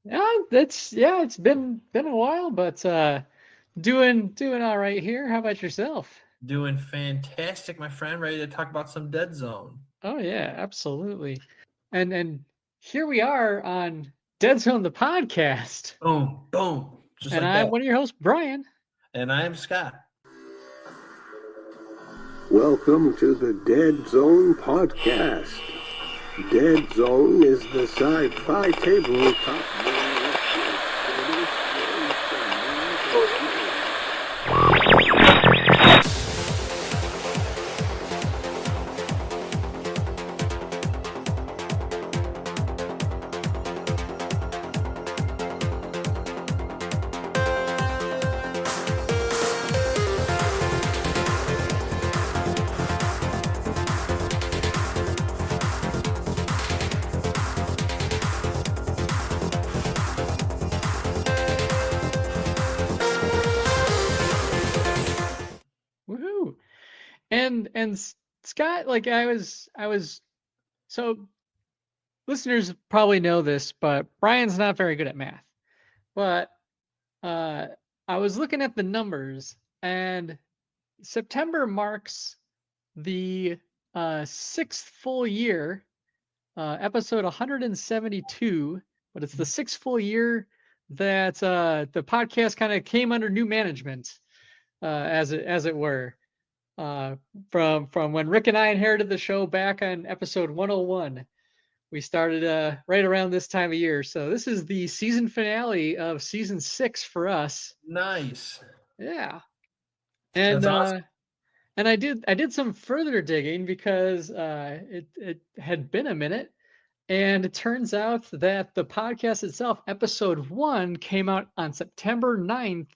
It's been a while, but doing all right here. How about yourself? Doing fantastic, my friend. Ready to talk about some Dead Zone. Oh yeah, absolutely. And here we are on Deadzone the Podcast. Boom, boom, just And like I'm that. one of your hosts, Bryan. And I am Scott. Welcome to the Deadzone Podcast. Deadzone is the sci-fi tabletop. Woohoo! And Scott, like I was so listeners probably know this, but Brian's not very good at math. But uh I was looking at the numbers, and September marks the sixth full year, episode 172, but it's the sixth full year that the podcast kind of came under new management, as it were, uh, from when Rick and I inherited the show back on episode 101. We started right around this time of year, so this is the season finale of season 6 for us. Nice. Yeah, and That's awesome. I did some further digging because it had been a minute, and it turns out that the podcast itself, episode 1, came out on September 9th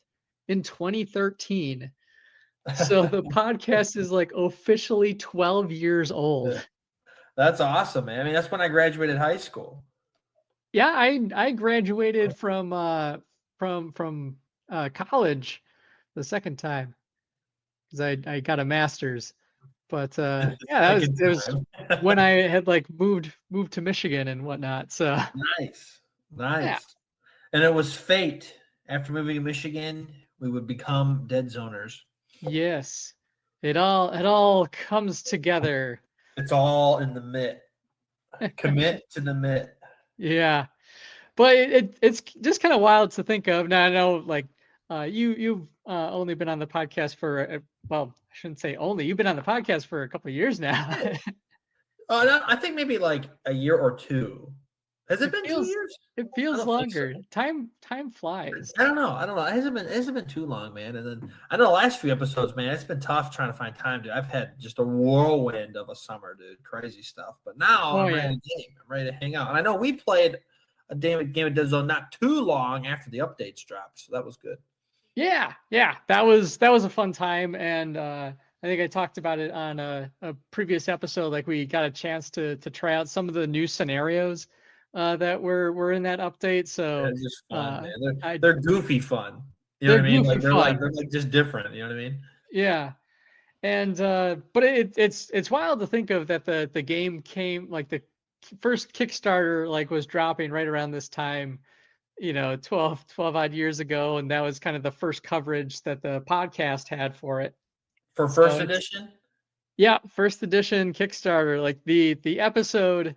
in 2013. So the podcast is like officially 12 years old. That's awesome, man. I mean, that's when I graduated high school. Yeah, I graduated from college the second time because I got a master's. But yeah, that was Second it was time. when I had like moved to Michigan and whatnot. So Nice, yeah, nice. And it was fate. After moving to Michigan, we would become Dead Zoners. yes, it all comes together. It's all in the mitt. Commit to the mitt. Yeah, but it's just kind of wild to think of. Now I know, like, you've only been on the podcast for well, I shouldn't say only. You've been on the podcast for a couple of years now. Oh, no, I think maybe like a year or two. Has it It been 2 feels years? it I feels don't think so. longer. Time flies. I don't know. I don't know. It hasn't been too long, man. And then I know the last few episodes, man, it's been tough trying to find time, dude. I've had just a whirlwind of a summer, dude. Crazy stuff. But now Oh I'm yeah. ready to game. I'm ready to hang out. And I know we played a game of Dead Zone not too long after the updates dropped, so that was good. Yeah. That was a fun time, and I think I talked about it on a previous episode. Like, we got a chance to try out some of the new scenarios that were in that update. So It's just fun, man. They're I they're goofy fun. You know they're what I mean? goofy Like they're like fun. they're like just different. You know what I mean? Yeah, and but it's wild to think of that the game came, like, the first Kickstarter like was dropping right around this time, 12 odd years ago, and that was kind of the first coverage that the podcast had for it. For So first it's edition, yeah, first edition Kickstarter. Like, the episode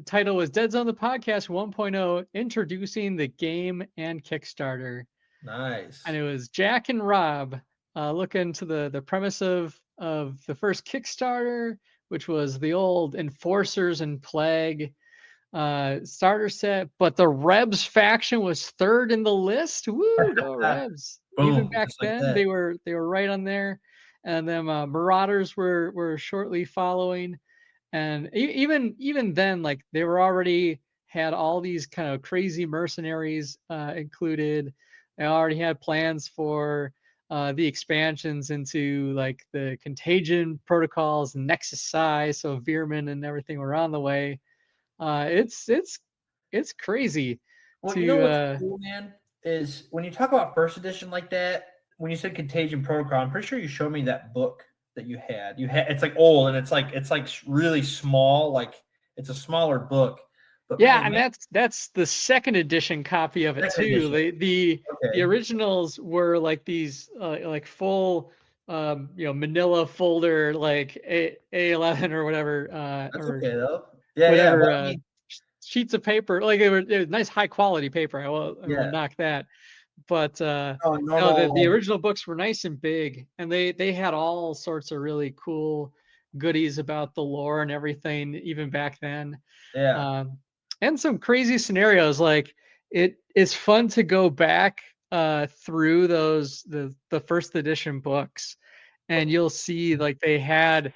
title was Deadzone the Podcast 1.0, introducing the game and Kickstarter. And nice. it was Jack and Rob looking to the premise of the first Kickstarter, which was the old Enforcers and Plague starter set, but the Rebs faction was third in the list. Woo, go Rebs! Even Boom, back just like then, that. they were right on there, and then Marauders were shortly following, and even then, like, they were already had all these kind of crazy mercenaries included. They already had plans for the expansions into, like, the Contagion protocols, Nexus Psi, so Veerman and everything were on the way. It's crazy Well, you know to what's cool, man, is when you talk about first edition like that. When you said Contagion Protocol, I'm pretty sure you showed me that book that you had. It's like old and it's like really small. Like it's a smaller book, But Yeah, man, and that's the second edition copy of it Second too. edition. The okay. originals were like these like full manila folder like A11 or whatever That's or okay though. Yeah, yeah. whatever But I mean, sheets of paper. Like it was nice high quality paper. I won't yeah. knock that. But No, no, normal. the original books were nice and big, and they had all sorts of really cool goodies about the lore and everything, even back then. Yeah. And some crazy scenarios. Like it is fun to go back through the first edition books, and you'll see like they had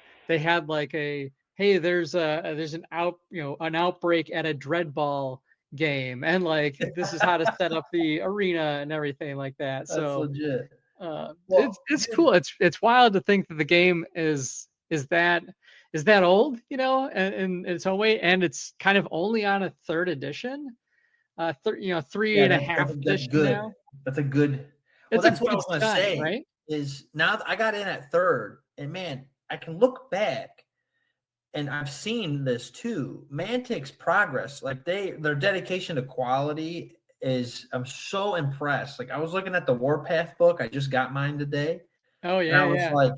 like a hey, there's an an outbreak at a dreadball game, and like this is how to set up the arena and everything like that. That's So legit. it's Well, cool. It's wild to think that the game is that old, in its own way, and it's kind of only on a third edition, three yeah, and a half that's edition good. now. That's a good. Well, It's a that's what I good was going to sign, say. right? Is now that I got in at third, and man, I can look back, and I've seen this too. Mantic's progress, like their dedication to quality is. I'm so impressed. Like I was looking at the Warpath book. I just got mine today. Oh And I yeah, was yeah. like,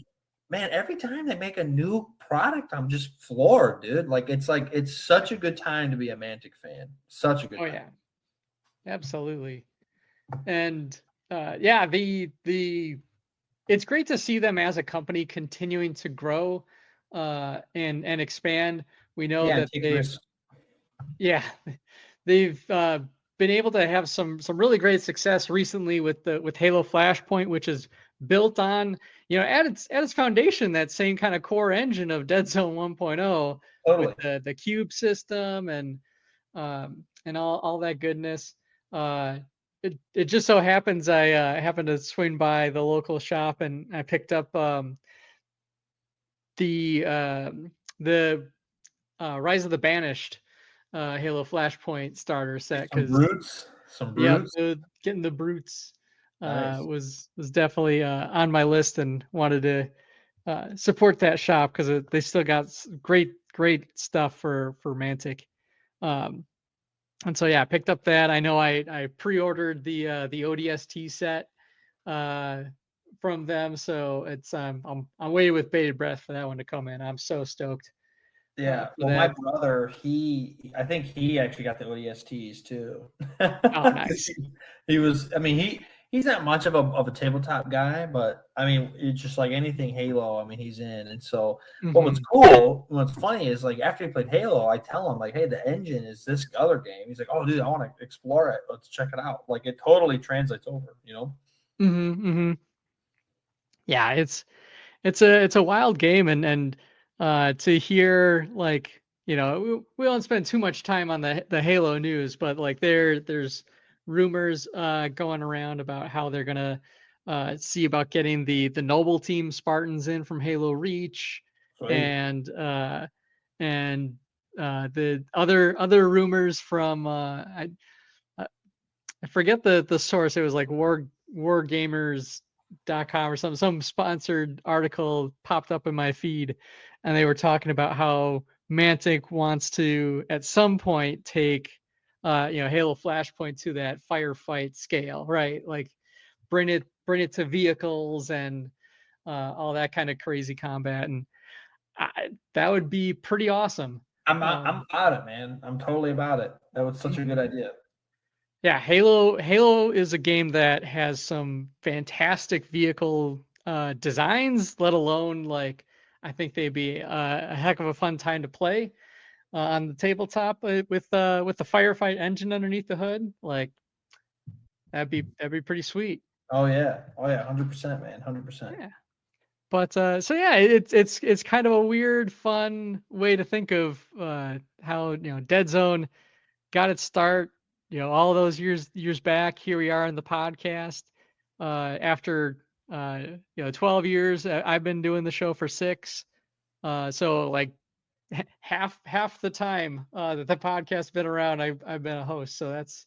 man, every time they make a new product, I'm just floored, dude. Like it's such a good time to be a Mantic fan. Such a good Oh time. yeah, absolutely. And yeah, the it's great to see them as a company continuing to grow and expand. We know Yeah, that take they've risks. they've been able to have some really great success recently with Halo Flashpoint, which is built on at its foundation that same kind of core engine of Deadzone 1.0 with Totally. the cube system and all that goodness. It just so happens I happened to swing by the local shop and I picked up the Rise of the Banished Halo Flashpoint starter set Some because brutes. Some yep, brutes. getting the brutes Nice. was definitely on my list and wanted to support that shop because they still got great stuff for Mantic. And so yeah, I picked up that. I know I pre-ordered the ODST set from them, so it's I'm waiting with bated breath for that one to come in. I'm so stoked. Yeah. For Well, my that. brother, I think he actually got the ODSTs too. Oh, nice. he was. I mean, he's not much of a tabletop guy, but I mean, it's just like anything Halo. I mean, he's in. And so, what was cool, what's funny is like after he played Halo, I tell him like, "Hey, the engine is this other game." He's like, "Oh, dude, I want to explore it. Let's check it out." Like it totally translates over, Yeah, it's a wild game, and to hear like we won't spend too much time on the Halo news, but like there's rumors going around about how they're gonna see about getting the Noble Team Spartans in from Halo Reach, Sweet. and the other rumors from I forget the source. It was like wargamers.com or some sponsored article popped up in my feed, and they were talking about how Mantic wants to at some point take Halo Flashpoint to that firefight scale, right? Like bring it to vehicles and all that kind of crazy combat, and that would be pretty awesome. I'm about it, man. I'm totally about it. That was such a good idea. Yeah, Halo is a game that has some fantastic vehicle designs, let alone like I think they'd be a heck of a fun time to play on the tabletop with the firefight engine underneath the hood. Like that'd be pretty sweet. Oh yeah, 100%, man, 100%. Yeah. But so yeah, it's kind of a weird, fun way to think of how Deadzone got its start, all those years back. Here we are in the podcast after 12 years. I've been doing the show for 6, so like half the time that the podcast's been around, I've been a host. So it's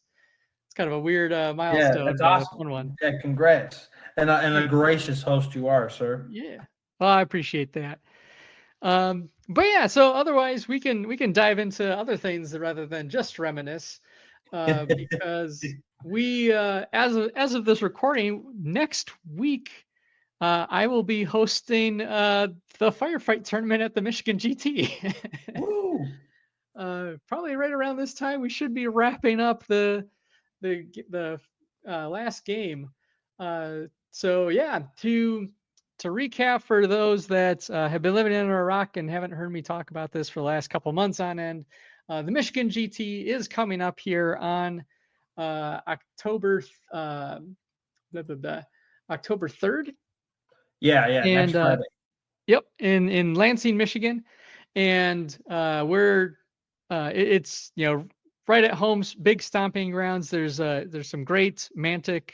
kind of a weird Yeah, milestone, that's but a awesome. fun one. Yeah, congrats, and a gracious host you are, sir. Yeah, well, I appreciate that. But yeah, so otherwise we can dive into other things rather than just reminisce, because we as of this recording, next week I will be hosting the firefight tournament at the Michigan GT. Woo! Probably right around this time we should be wrapping up the last game. So yeah, to recap for those that have been living under a rock and haven't heard me talk about this for the last couple months on end, the Michigan GT is coming up here on October October 3rd. Yeah, And next Friday. Yep, in Lansing, Michigan, and it's right at home's big stomping grounds. There's some great Mantic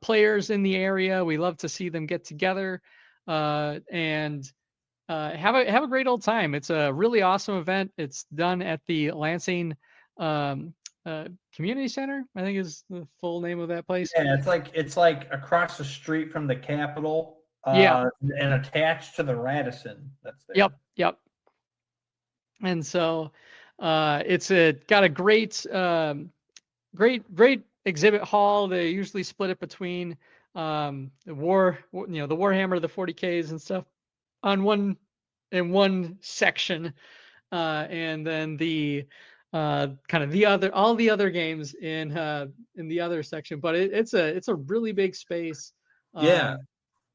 players in the area. We love to see them get together and have a great old time. It's a really awesome event. It's done at the Lansing Community Center, I think is the full name of that place. Yeah, it's like across the street from the Capitol. Yeah. And attached to the Radisson. That's there. Yep. And so it's got a great exhibit hall. They usually split it between the Warhammer, the 40Ks and stuff on one section, and then the kind of all the other games in the other section. But it's a really big space. Yeah.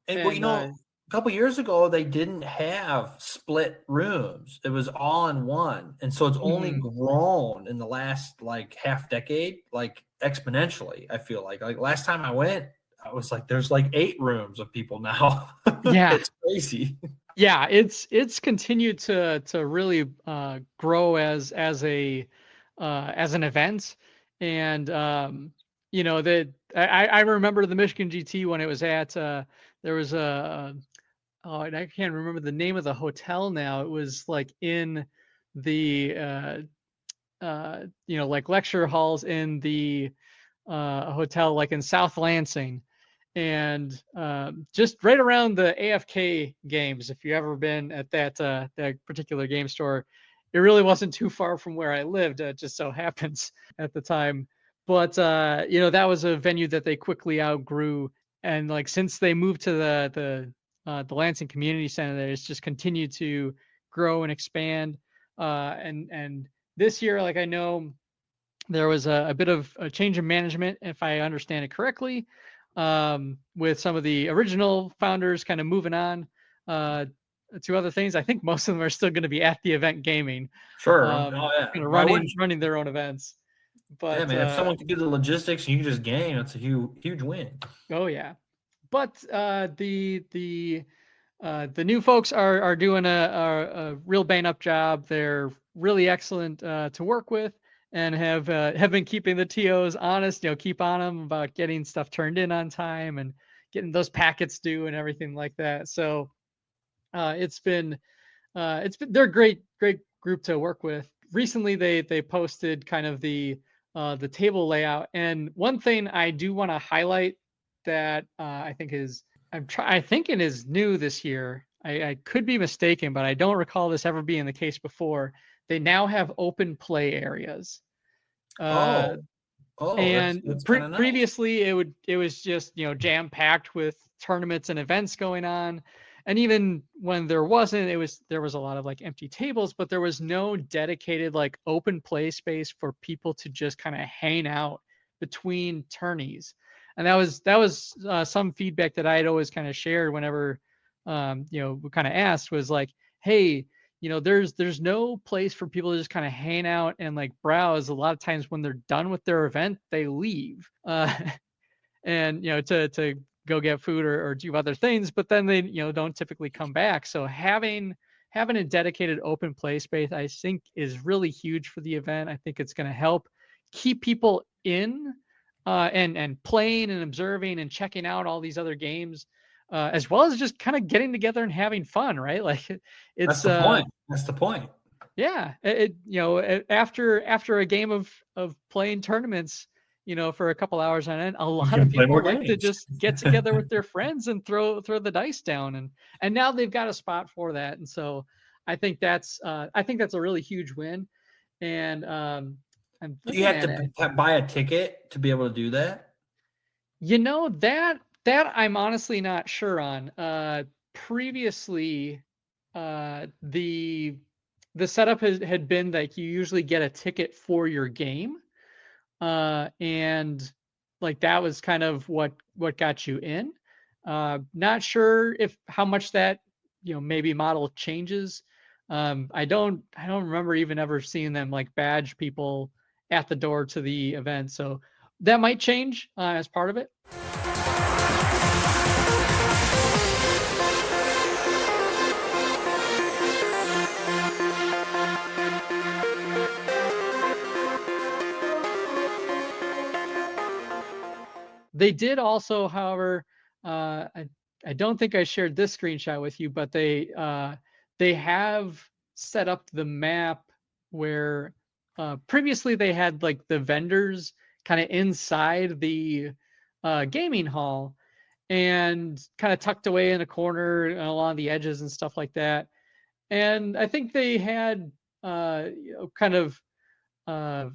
And well, a couple years ago they didn't have split rooms. It was all in one, and so it's only grown in the last like half decade, like exponentially. I feel like last time I went, I was like, there's like 8 rooms of people now. Yeah, it's crazy. Yeah, it's continued to really grow as an event, and that I remember the Michigan GT when it was at there was I can't remember the name of the hotel now. It was like in the like lecture halls in the hotel like in South Lansing, and just right around the AFK games. If you've ever been at that particular game store, it really wasn't too far from where I lived. It just so happens at the time. But that was a venue that they quickly outgrew, and like since they moved to the Lansing Community Center, it's just continued to grow and expand. And this year, like I know there was a bit of a change in management, if I understand it correctly, with some of the original founders kind of moving on to other things. I think most of them are still going to be at the event gaming. Sure. Running their own events. But yeah, man, if someone can do the logistics and you can just game, that's a huge win. Oh yeah. But the new folks are doing a real bang up job. They're really excellent to work with, and have been keeping the TOs honest. Keep on them about getting stuff turned in on time and getting those packets due and everything like that. So it's been they're a great group to work with. Recently they posted kind of the table layout, and one thing I do want to highlight that I think it is new this year. I could be mistaken, but I don't recall this ever being the case before. They now have open play areas. That's nice. Previously it was just jam packed with tournaments and events going on, and even when there wasn't, there was a lot of like empty tables, but there was no dedicated like open play space for people to just kind of hang out between tourneys. And that was some feedback that I had always kind of shared whenever we kind of asked, was like, hey, there's no place for people to just kind of hang out and like browse. A lot of times when they're done with their event, they leave and to go get food or do other things, but then they don't typically come back. So having a dedicated open play space, I think, is really huge for the event. I think it's going to help keep people in and playing and observing and checking out all these other games, as well as just kind of getting together and having fun, right? Like it's that's the point. Yeah. After a game of playing tournaments, for a couple hours on end, a lot of people like to just get together with their friends and throw the dice down, and now they've got a spot for that. And so I think that's a really huge win. And I'm Do you looking have at it. to buy a ticket to be able to do that? You know, that I'm honestly not sure on. Previously, the setup had been like you usually get a ticket for your game, and like that was kind of what got you in. Not sure if how much that maybe model changes. I don't remember even ever seeing them like badge people at the door to the event, so that might change as part of it. They did also, however, I don't think I shared this screenshot with you, but they have set up the map where previously they had like the vendors kind of inside the gaming hall and kind of tucked away in a corner and along the edges and stuff like that. And I think they had kind of uh,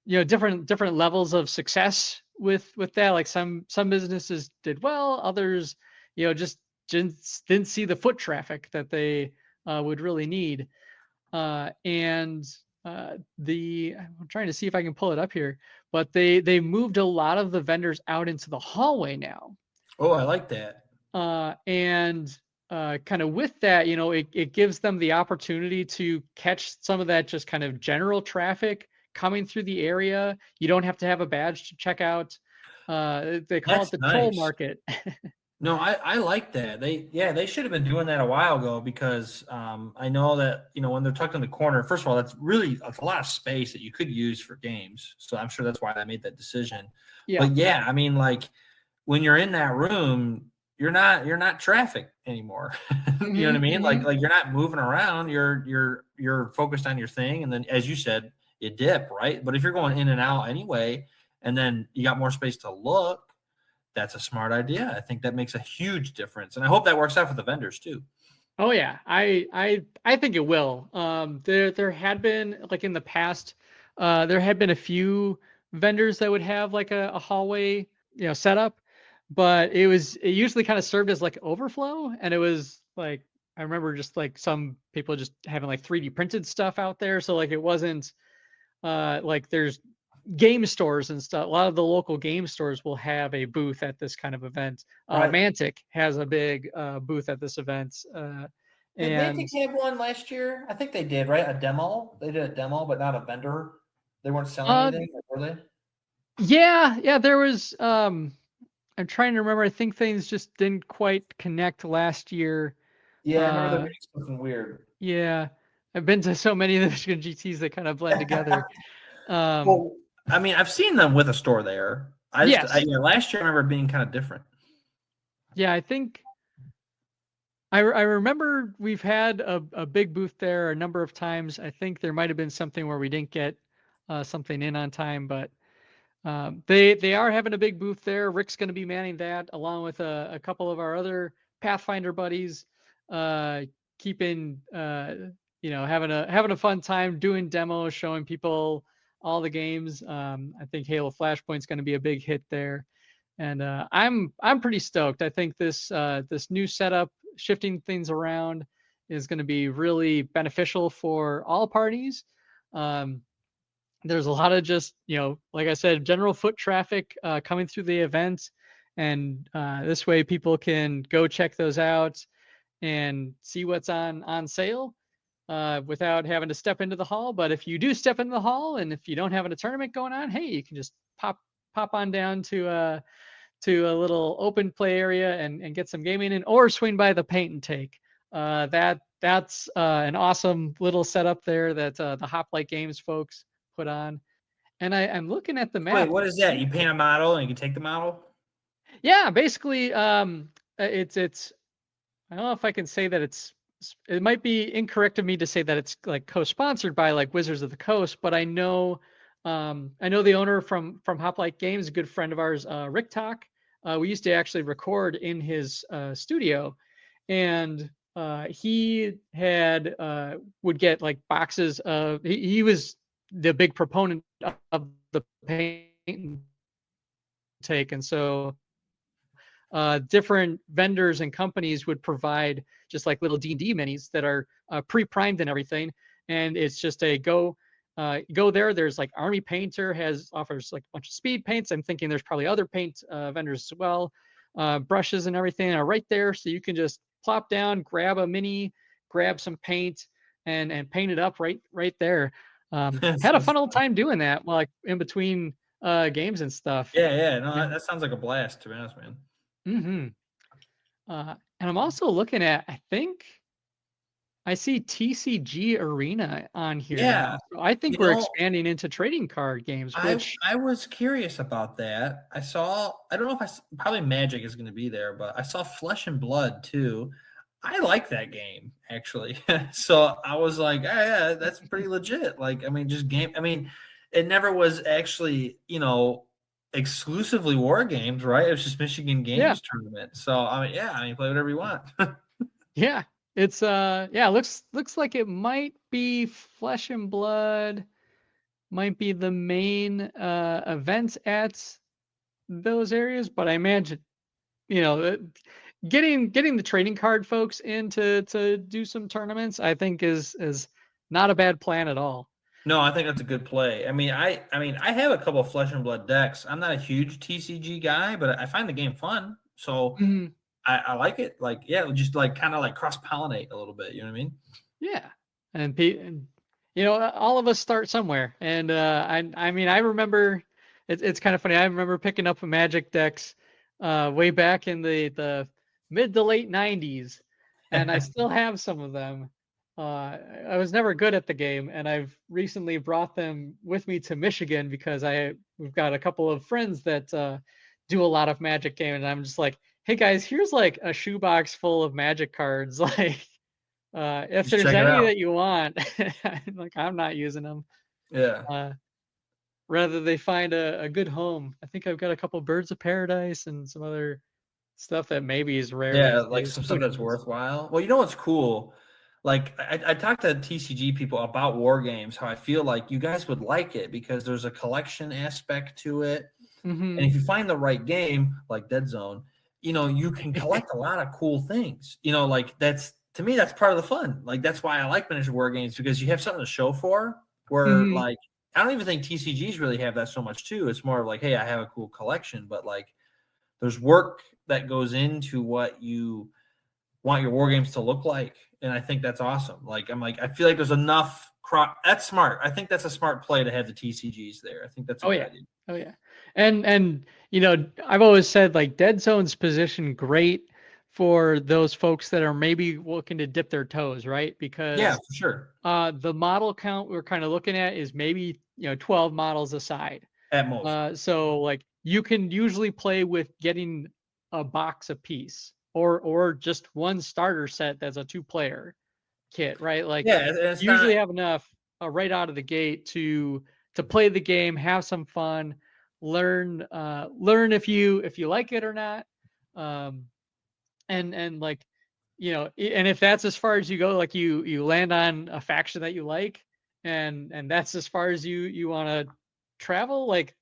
different levels of success with that. Like some businesses did well, others just didn't see the foot traffic that they would really need. And I'm trying to see if I can pull it up here, but they moved a lot of the vendors out into the hallway now. Oh, I like that. And kind of with that, it gives them the opportunity to catch some of that just kind of general traffic coming through the area. You don't have to have a badge to check out. They call it the toll market. No, I like that. They should have been doing that a while ago because I know that when they're tucked in the corner. First of all, that's a lot of space that you could use for games. So I'm sure that's why I made that decision. Yeah. But yeah, I mean, like when you're in that room, you're not traffic anymore. You know what I mean? Mm-hmm. Like you're not moving around. You're focused on your thing, and then as you said, you dip, right? But if you're going in and out anyway, and then you got more space to look, that's a smart idea. I think that makes a huge difference, and I hope that works out for the vendors too. Oh yeah, I think it will. There had been like in the past, there had been a few vendors that would have like a hallway setup, but it usually kind of served as like overflow, and it was like I remember just like some people just having like 3D printed stuff out there, so like it wasn't like there's game stores and stuff. A lot of the local game stores will have a booth at this kind of event. Right. Mantic has a big booth at this event. Did Mantic have one last year? I think they did, right? A demo. They did a demo, but not a vendor. They weren't selling anything, were they? Yeah. There was. I'm trying to remember. I think things just didn't quite connect last year. Yeah, I remember there being something weird. Yeah, I've been to so many of the Michigan GTs that kind of blend together. Well, I mean, I've seen them with a store there. Last year I remember it being kind of different. Yeah, I think I remember we've had a big booth there a number of times. I think there might have been something where we didn't get something in on time, but they are having a big booth there. Rick's going to be manning that along with a couple of our other Pathfinder buddies, keeping having a fun time doing demos, showing people all the games. I think Halo Flashpoint's going to be a big hit there, and I'm pretty stoked. I think this new setup, shifting things around, is going to be really beneficial for all parties. There's a lot of just like I said, general foot traffic coming through the event, and this way people can go check those out and see what's on sale. Without having to step into the hall. But if you do step into the hall and if you don't have a tournament going on, hey, you can just pop on down to a little open play area and get some gaming in, or swing by the paint and take. That's an awesome little setup there that the Hoplite Games folks put on. And I'm looking at the map. Wait, what is that? You paint a model and you can take the model? Yeah, basically, it's. I don't know if I can say that it might be incorrect of me to say that it's like co-sponsored by like Wizards of the Coast, but I know the owner from Hoplite Games, a good friend of ours, Rick Talk. We used to actually record in his studio, and he had would get like boxes of. He was the big proponent of the paint and take, and so different vendors and companies would provide just like little D&D minis that are pre-primed and everything, and it's just a go there. There's like Army Painter offers like a bunch of speed paints. I'm thinking there's probably other paint vendors as well, brushes and everything are right there, so you can just plop down, grab a mini, grab some paint, and paint it up right there. Had a fun old time doing that, like in between games and stuff. Yeah. No, that sounds like a blast, to be honest, man. And I'm also looking at, I think I see TCG Arena on here. Yeah. Now. So I think we're expanding into trading card games. Which I was curious about that. I don't know if probably Magic is going to be there, but I saw Flesh and Blood too. I like that game actually. So I was like, yeah, that's pretty legit. Like, I mean, it never was actually, exclusively war games, right? It was just Michigan Games Tournament. So I mean, play whatever you want. Yeah. It's looks like it might be Flesh and Blood, might be the main events at those areas, but I imagine getting the trading card folks in to do some tournaments, I think is not a bad plan at all. No, I think that's a good play. I mean, I have a couple of Flesh and Blood decks. I'm not a huge TCG guy, but I find the game fun. So I like it. Like, just like kind of like cross-pollinate a little bit. You know what I mean? Yeah. And all of us start somewhere. And I mean, I remember it's kind of funny. I remember picking up Magic decks way back in the mid to late 90s, and I still have some of them. I was never good at the game, and I've recently brought them with me to Michigan because we've got a couple of friends that do a lot of Magic game, and I'm just like, hey guys, here's like a shoebox full of Magic cards. Like, if there's any that you want, I'm not using them. Yeah. Rather they find a good home. I think I've got a couple Birds of Paradise and some other stuff that maybe is rare. Yeah, like some stuff that's worthwhile. Well, you know what's cool? Like I talked to TCG people about war games, how I feel like you guys would like it because there's a collection aspect to it. And if you find the right game, like Deadzone, you can collect a lot of cool things. Like to me, that's part of the fun. Like that's why I like miniature war games, because you have something to show for. Where like I don't even think TCGs really have that so much too. It's more of like, hey, I have a cool collection, but like there's work that goes into what you want your war games to look like. And I think that's awesome. Like, I feel like there's enough that's smart. I think that's a smart play to have the TCGs there. I think that's a good idea. Oh yeah. And I've always said like Deadzone's positioned great for those folks that are maybe looking to dip their toes, right? Because for sure. The model count we're kind of looking at is maybe 12 models aside at most. So like you can usually play with getting a box apiece or just one starter set that's a 2-player kit, right? Like usually have enough right out of the gate to play the game, have some fun, learn if you like it or not, and like and if that's as far as you go, like you land on a faction that you like, and that's as far as you want to travel, like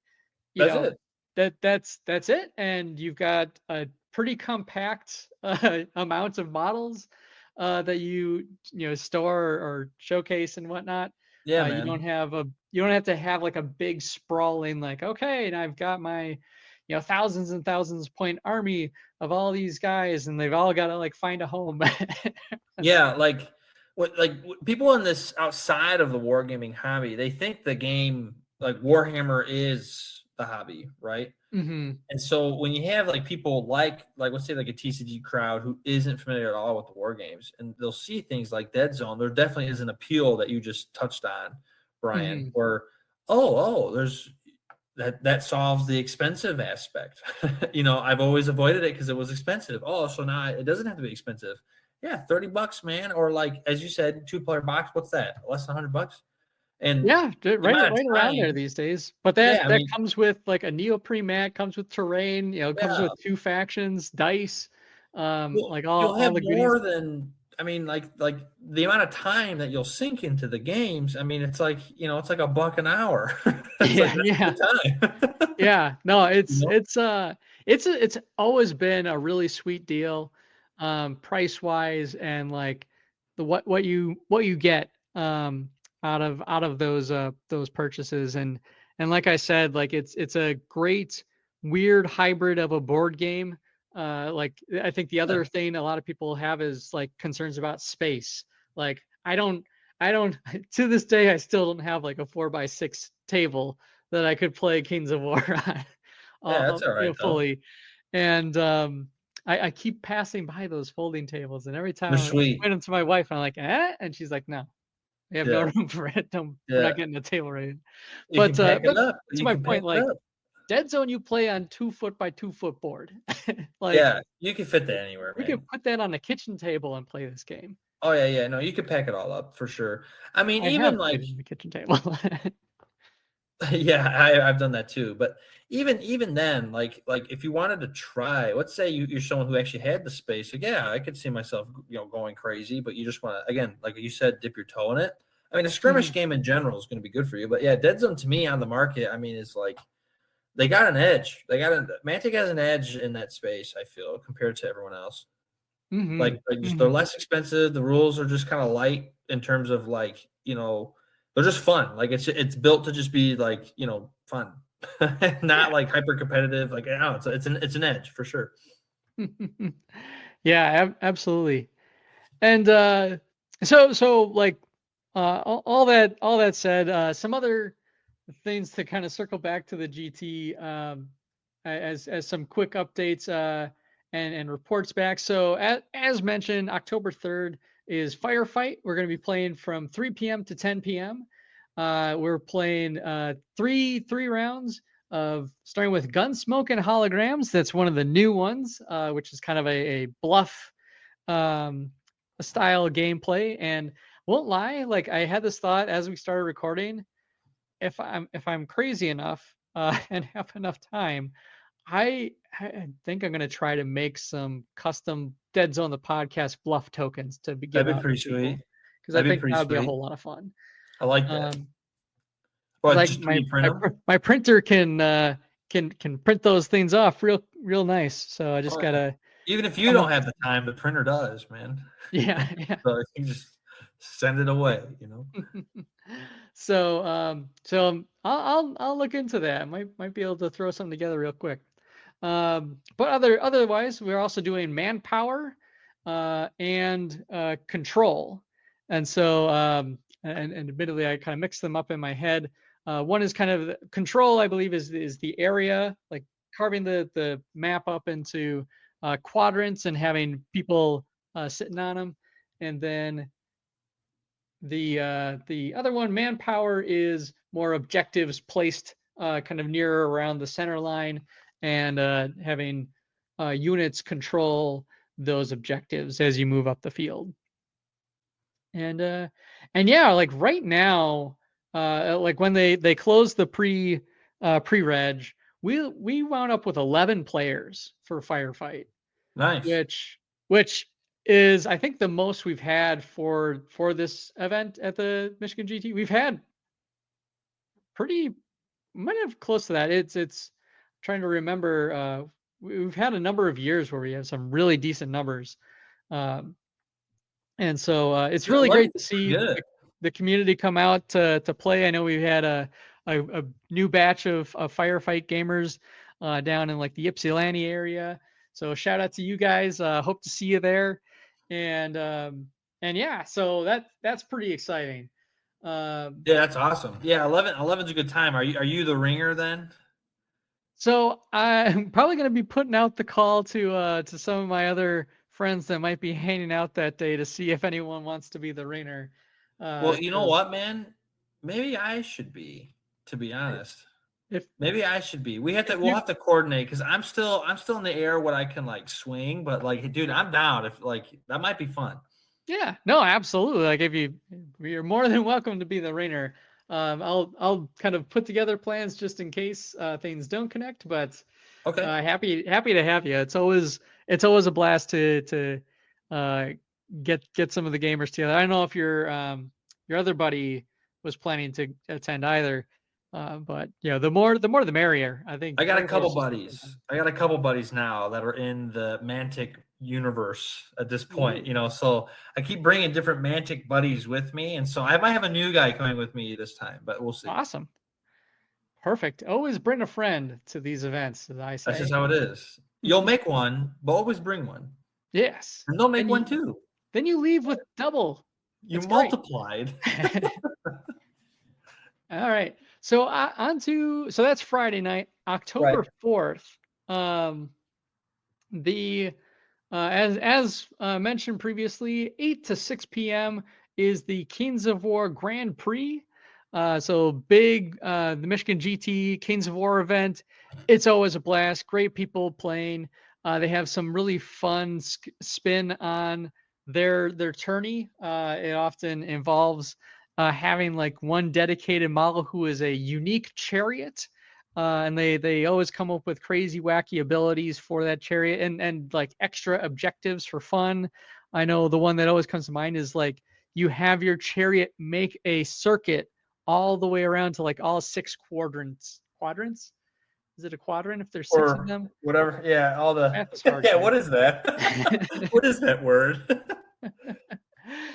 that's it, and you've got a pretty compact amount of models that you store or showcase and whatnot. You don't have to have like a big sprawling like, okay, and I've got my thousands and thousands point army of all these guys, and they've all got to like find a home. Like people in this outside of the wargaming hobby, they think the game like Warhammer is the hobby, right? And so when you have like people like let's say like a TCG crowd who isn't familiar at all with the war games, and they'll see things like Deadzone, there definitely is an appeal that you just touched on, Brian, where there's that solves the expensive aspect. I've always avoided it because it was expensive. So now it doesn't have to be expensive. Yeah, $30, man, or like as you said, 2-player box. What's that? Less than $100. And right around there these days. But that comes with like a neoprene mat, comes with terrain, comes with 2 factions, dice, like all you'll have the more goodies. than I mean, like the amount of time that you'll sink into the games. I mean, it's like it's like $1 an hour. It's like Yeah, that's the time. yeah. No, You know? it's always been a really sweet deal, price wise, and like what you get out of those purchases, and like I said, like it's a great weird hybrid of a board game. Like I think the other thing a lot of people have is like concerns about space. Like I don't to this day I still don't have like a 4x6 table that I could play Kings of War on, Yeah, that's all right though. fully. And I keep passing by those folding tables, and every time They're I sweet. point them to my wife, I'm like, and she's like, no, we have no Yeah, room for it. We're yeah. not getting a table right. You can pack But it up. to You my can pack point, it like up. Deadzone, you play on 2 foot by 2 foot board. Like Yeah, you can fit that anywhere, we man. could put that on a kitchen table and play this game. Oh yeah. No, you can pack it all up for sure. I mean, I even have like played on the kitchen table. yeah, I've done that too. But even then, like if you wanted to try, let's say you're someone who actually had the space. Like, yeah, I could see myself, going crazy. But you just want to, again, like you said, dip your toe in it. I mean, a skirmish game in general is going to be good for you. But yeah, Deadzone to me on the market, I mean, is like they got an edge. Mantic has an edge in that space. I feel compared to everyone else. Like just they're less expensive. The rules are just kind of light in terms of like they're just fun. Like it's built to just be like fun, not like hyper competitive. Like I don't know, it's an edge for sure. Yeah, absolutely. And so like all that said, some other things to kind of circle back to the GT, as some quick updates and reports back. So as mentioned, October 3rd is Firefight. We're going to be playing from 3 p.m. to 10 p.m. We're playing three rounds of starting with Gunsmoke and Holograms. That's one of the new ones, which is kind of a bluff style gameplay. And won't lie, like I had this thought as we started recording. If I'm crazy enough and have enough time, I think I'm gonna try to make some custom Deadzone the Podcast bluff tokens to give That'd be out pretty sweet. because I That'd be think pretty that would be a sweet. whole lot of fun. I like that. Like just 3D print them? my printer can print those things off real nice. So I just gotta. Even if you don't have the time, the printer does, man. Yeah. So you can just send it away, So I'll look into that. Might be able to throw something together real quick. But otherwise, we're also doing manpower and control. And so and admittedly, I kind of mixed them up in my head. One is kind of control, I believe, is the area, like carving the map up into quadrants and having people sitting on them. And then the other one, manpower, is more objectives placed kind of near around the center line, and having units control those objectives as you move up the field. And yeah, like right now, like when they closed the pre-reg, we wound up with 11 players for Firefight. Nice. Which is, I think, the most we've had for this event at the Michigan GT. We've had might have close to that. It's trying to remember. We've had a number of years where we have some really decent numbers, and so it's really great to see the community come out to play. I know we've had a new batch of Firefight gamers down in like the Ypsilanti area. So shout out to you guys. Hope to see you there. And yeah, so that's pretty exciting. Yeah, that's awesome. Yeah, 11's a good time. Are you the ringer then? So I'm probably going to be putting out the call to some of my other friends that might be hanging out that day to see if anyone wants to be the ringer. Well, you know what, man? Maybe I should be, to be honest. Maybe I should be. We'll have to coordinate, because I'm still in the air what I can like swing, but like, dude, I'm down. If like that might be fun. Yeah, no, absolutely. Like you're more than welcome to be the ringer. I'll kind of put together plans just in case things don't connect, but okay. Happy to have you. It's always a blast to get some of the gamers together. I don't know if your other buddy was planning to attend either, but the more the merrier. I think I got a couple everybody's just buddies. I got a couple buddies now that are in the Mantic universe at this point. Ooh. So I keep bringing different Mantic buddies with me, and so I might have a new guy coming with me this time, but we'll see. Awesome. Perfect. Always bring a friend to these events, as I say. That's just how it is. You'll make one, but always bring one. Yes. And they'll make one too. Then you leave with double. You That's multiplied. All right. So so that's Friday night, October 4th. As mentioned previously, 8 to 6 p.m. is the Kings of War Grand Prix. So big, the Michigan GT Kings of War event. It's always a blast. Great people playing. They have some really fun spin on their tourney. It often involves having like one dedicated model who is a unique chariot. And they always come up with crazy, wacky abilities for that chariot and like extra objectives for fun. I know the one that always comes to mind is like you have your chariot make a circuit all the way around to like all 6 quadrants. Quadrants? Is it a quadrant if there's 6 of them? Whatever. Yeah, all the. Yeah, what is that? What is that word?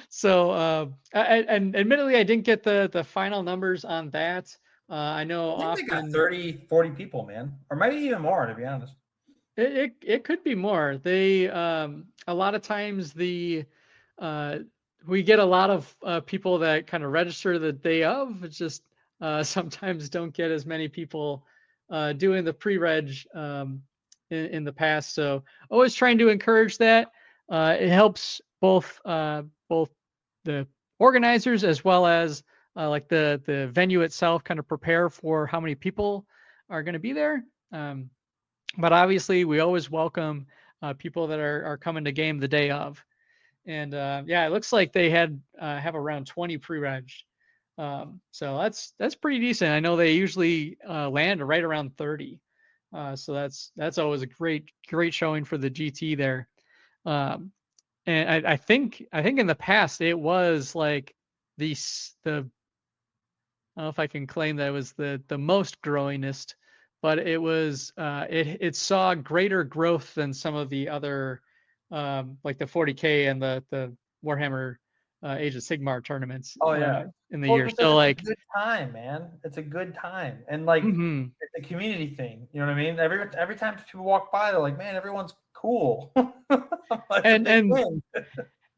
So, and admittedly, I didn't get the final numbers on that. I know I think often they got 30, 40 people, man, or maybe even more, to be honest. It could be more. They a lot of times we get a lot of people that kind of register the day of. It's just sometimes don't get as many people doing the pre-reg in the past. So always trying to encourage that. It helps both the organizers as well as like the venue itself kind of prepare for how many people are going to be there. But obviously we always welcome people that are coming to game the day of. And it looks like they have around 20 pre-reg. So that's pretty decent. I know they usually land right around 30. So that's always a great showing for the GT there. And I think in the past it was like the I don't know if I can claim that it was the most growingest, but it was it saw greater growth than some of the other like the 40K and the Warhammer Age of Sigmar tournaments. Oh yeah, in the year. So like it's a good time, man. It's a good time, and like it's a community thing. You know what I mean? Every time people walk by, they're like, "Man, everyone's cool."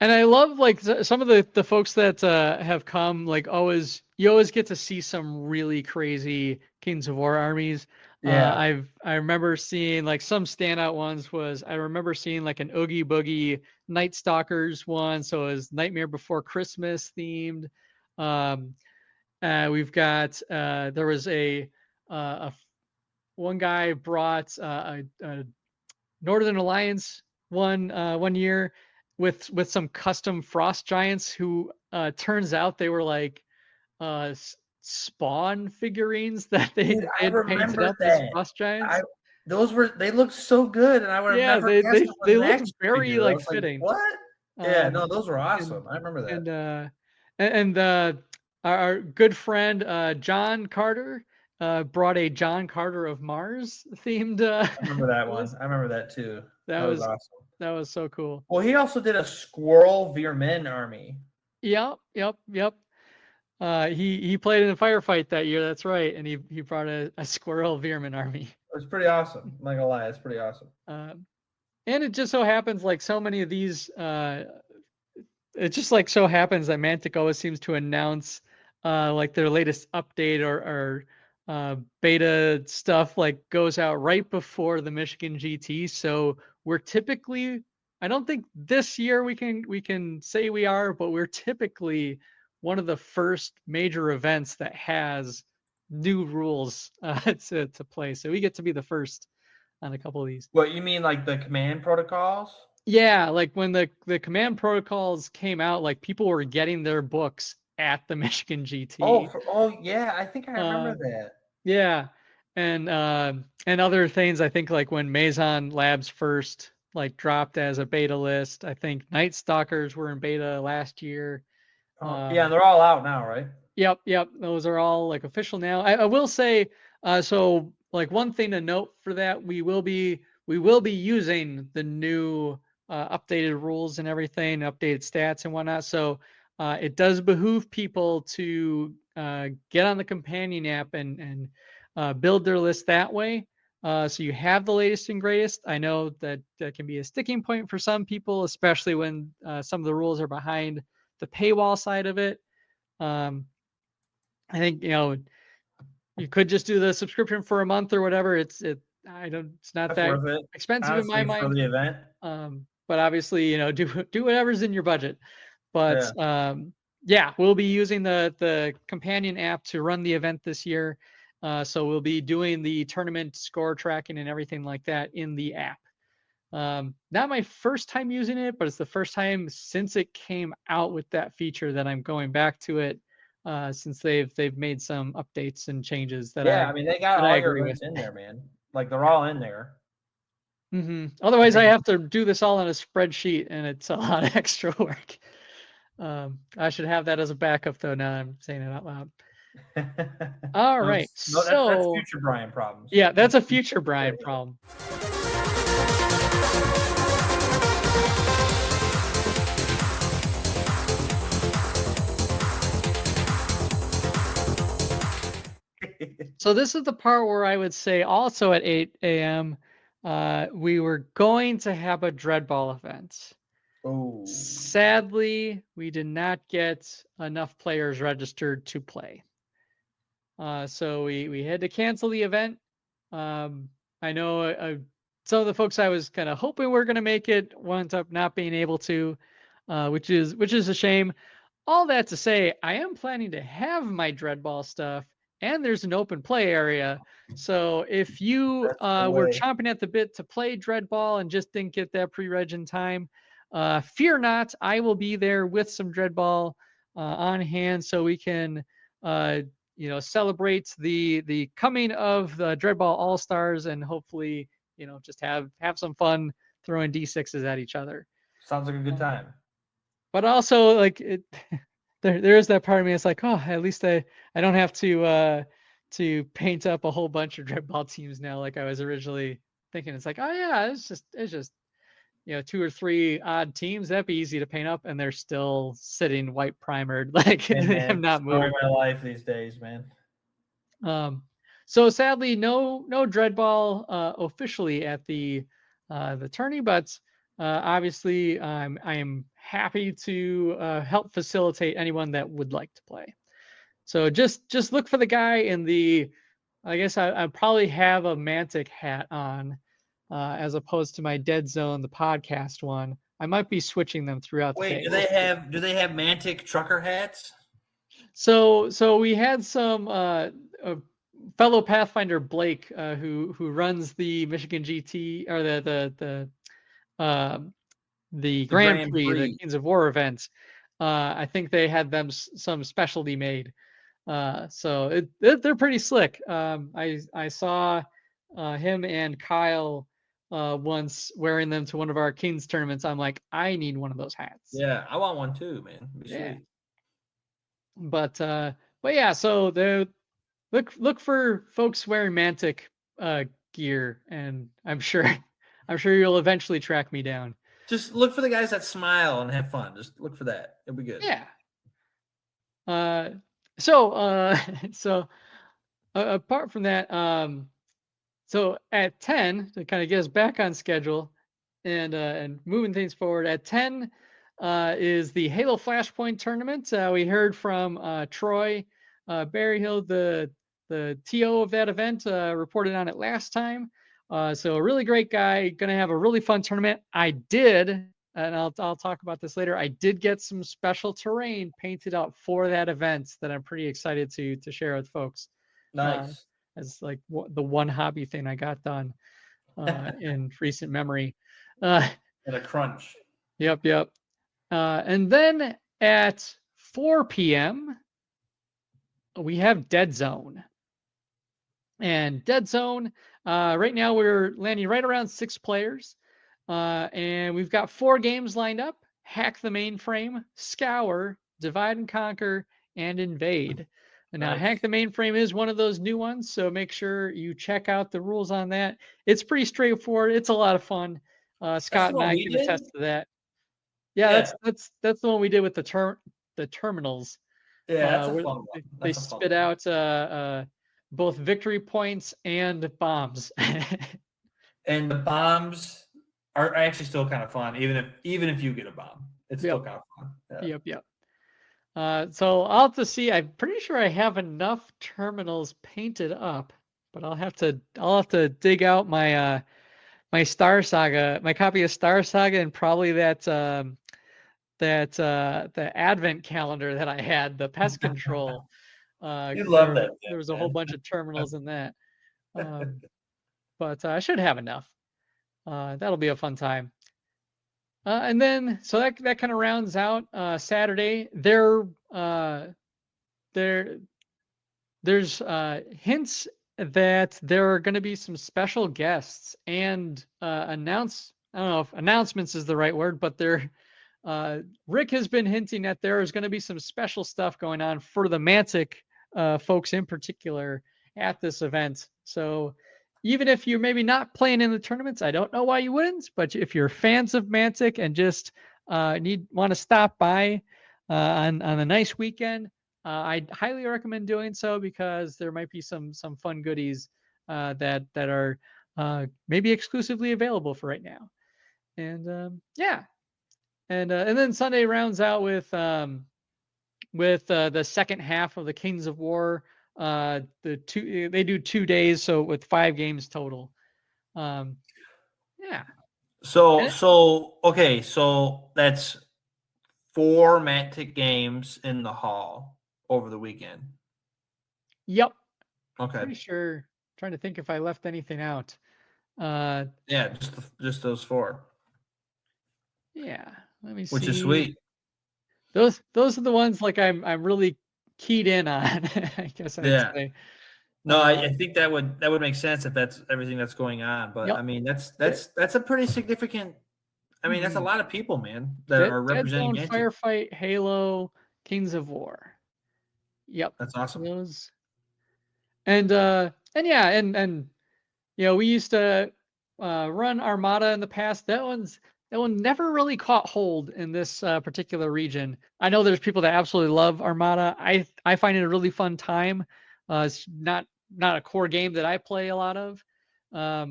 And I love like some of the folks that have come. Like you always get to see some really crazy Kings of War armies. Yeah, I remember seeing like some standout ones I remember seeing like an Oogie Boogie Night Stalkers one. So it was Nightmare Before Christmas themed. We've got there was a one guy brought a Northern Alliance one year with some custom Frost Giants who turns out they were like Spawn figurines that they had painted up as Frost Giants. They looked so good, and I would have never guessed they looked very like fitting. Like, what? Yeah, no, those were awesome. I remember that. And our good friend John Carter brought a John Carter of Mars themed. I remember that one. I remember that too. That was awesome. That was so cool. Well, he also did a Squirrel Veermen army. Yep. He played in a firefight that year. That's right, and he brought a Squirrel Veermen army. It was pretty awesome. I'm not gonna lie, it's pretty awesome. And it just so happens, like so many of these, it just like so happens that Mantic always seems to announce like their latest update or beta stuff like goes out right before the Michigan GT. So we're typically, I don't think this year we can say we are, but we're typically one of the first major events that has new rules to play. So we get to be the first on a couple of these. What you mean, like the command protocols? Yeah, like when the command protocols came out, like people were getting their books at the Michigan GT. Oh yeah, I think I remember that. Yeah, and other things. I think like when Maison Labs first like dropped as a beta list. I think Night Stalkers were in beta last year. Yeah, they're all out now, right? Yep. Those are all like official now. I will say, so like one thing to note for that, we will be using the new updated rules and everything, updated stats and whatnot. So it does behoove people to get on the companion app and build their list that way. So you have the latest and greatest. I know that can be a sticking point for some people, especially when some of the rules are behind the paywall side of it. I think you could just do the subscription for a month or whatever. It's not That's that worth it, expensive in my honestly, for mind. the event. But obviously, do whatever's in your budget. But yeah, we'll be using the companion app to run the event this year. So we'll be doing the tournament score tracking and everything like that in the app. Not my first time using it, but it's the first time since it came out with that feature that I'm going back to it. Since they've made some updates and changes that I mean, they got that I all your agree events with. in there, man. Like they're all in there. Otherwise, I have to do this all on a spreadsheet, and it's a lot of extra work. I should have that as a backup, though. Now I'm saying it out loud. All right, No, so that's future Bryan problems. Yeah, that's a future Bryan problem. So this is the part where I would say also at 8 a.m. We were going to have a Dreadball event. Oh. Sadly, we did not get enough players registered to play. So we had to cancel the event. I know some of the folks I was kind of hoping were going to make it wound up not being able to, which is a shame. All that to say, I am planning to have my Dreadball stuff, and there's an open play area. So if you were chomping at the bit to play Dreadball and just didn't get that pre-reg in time, fear not. I will be there with some Dreadball on hand, so we can celebrate the coming of the Dreadball All Stars, and hopefully just have some fun throwing D6s at each other. Sounds like a good time. But also, like there is that part of me. It's like, oh, at least I don't have to paint up a whole bunch of Dreadball teams now, like I was originally thinking. It's like, oh yeah, it's just 2 or 3 odd teams. That'd be easy to paint up, and they're still sitting white primered, like I'm not moving. My life these days, man. So sadly, no Dreadball officially at the tourney, but obviously I am happy to help facilitate anyone that would like to play. So just look for the guy in the, I guess I probably have a Mantic hat on as opposed to my Deadzone the Podcast one. I might be switching them throughout the day. Do they have Mantic trucker hats? So we had some fellow Pathfinder Blake, who runs the Michigan GT or the Grand Prix, the Kings of War event. I think they had them some specialty made. So they're pretty slick. I saw him and Kyle once wearing them to one of our Kings tournaments. I'm like, I need one of those hats. Yeah, I want one too, man. Yeah. But yeah, so the look for folks wearing Mantic gear, and I'm sure you'll eventually track me down. Just look for the guys that smile and have fun. Just look for that. It'll be good. Yeah. So apart from that, so at 10 to kind of get us back on schedule and moving things forward, at 10 is the Halo Flashpoint tournament. We heard from Troy Berryhill, the TO of that event, reported on it last time. So a really great guy, going to have a really fun tournament. I did, and I'll talk about this later, I did get some special terrain painted up for that event that I'm pretty excited to share with folks. Nice. As like the one hobby thing I got done in recent memory. In a crunch. Yep. And then at 4 p.m., we have Deadzone. And Deadzone, right now we're landing right around 6 players. And we've got 4 games lined up: Hack the Mainframe, Scour, Divide and Conquer, and Invade. And now, Nice. Hack the Mainframe is one of those new ones, so make sure you check out the rules on that. It's pretty straightforward. It's a lot of fun. Scott and one I we can did? attest to that. Yeah, Yeah. that's the one we did with the terminals. Yeah, that's a Where fun one. they That's a fun spit one. out both victory points and bombs. And the bombs are actually still kind of fun, even if you get a bomb, it's still Yep. kind of fun. Yeah. Yep. So I'll have to see. I'm pretty sure I have enough terminals painted up, but I'll have to dig out my my Star Saga, my copy of Star Saga, and probably the Advent calendar that I had, the pest control. You 'Cause love that there was a thing, whole man. bunch of terminals in that. But I should have enough. That'll be a fun time. And then so that kind of rounds out Saturday. There's hints that there are going to be some special guests and I don't know if announcements is the right word, but Rick has been hinting that there is going to be some special stuff going on for the Mantic folks in particular at this event. So even if you're maybe not playing in the tournaments, I don't know why you wouldn't, but if you're fans of Mantic and just want to stop by on a nice weekend, I highly recommend doing so because there might be some fun goodies that are maybe exclusively available for right now. And yeah, and then Sunday rounds out with the second half of the Kings of War. They do 2 days, so with 5 games total. Yeah. Okay, so that's 4 Mantic games in the hall over the weekend. Yep. Okay. Pretty sure. Trying to think if I left anything out. Yeah, just those 4. Yeah. Let me see. Which is sweet. Those are the ones like I'm really keyed in on. I guess I'd say. No, I think that would make sense if that's everything that's going on. But Yep. I mean, that's a pretty significant. I mean, that's a lot of people, man, that are representing Deadzone, Mantic. Firefight, Halo, Kings of War. Yep. That's awesome. Those. And yeah, and we used to run Armada in the past. That one never really caught hold in this particular region. I know there's people that absolutely love Armada. I find it a really fun time. It's not a core game that I play a lot of, but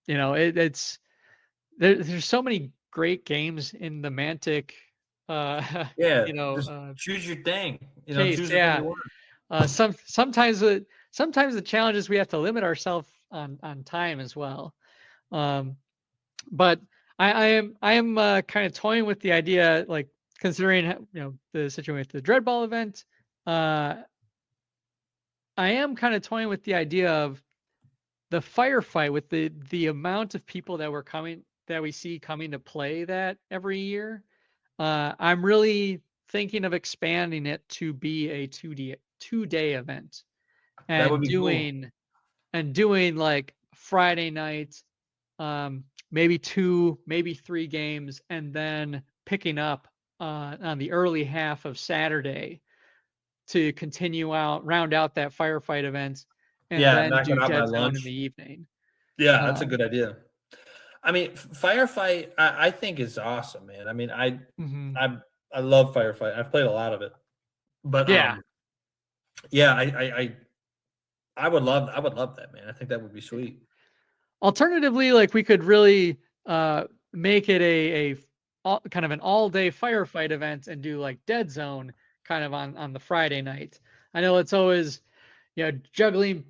it's there's so many great games in the Mantic. Yeah, just choose your thing. Case, choose the thing you want. Sometimes the challenge is we have to limit ourselves on time as well. But I am kind of toying with the idea, like considering the situation with the Dreadball event. I am kind of toying with the idea of the firefight with the amount of people that we see coming to play that every year. I'm really thinking of expanding it to be a 2-day event, and That would be cool. doing like Friday night, maybe 2, maybe 3 games, and then picking up on the early half of Saturday to round out that firefight event, and then knock do it out by Deadzone in lunch. the evening. Yeah, that's a good idea. I mean, firefight, I think is awesome, man. I mean, I love firefight. I've played a lot of it, but yeah, I would love that, man. I think that would be sweet. Alternatively, like we could really make it a kind of an all-day firefight event and do like Deadzone kind of on the Friday night. I know it's always juggling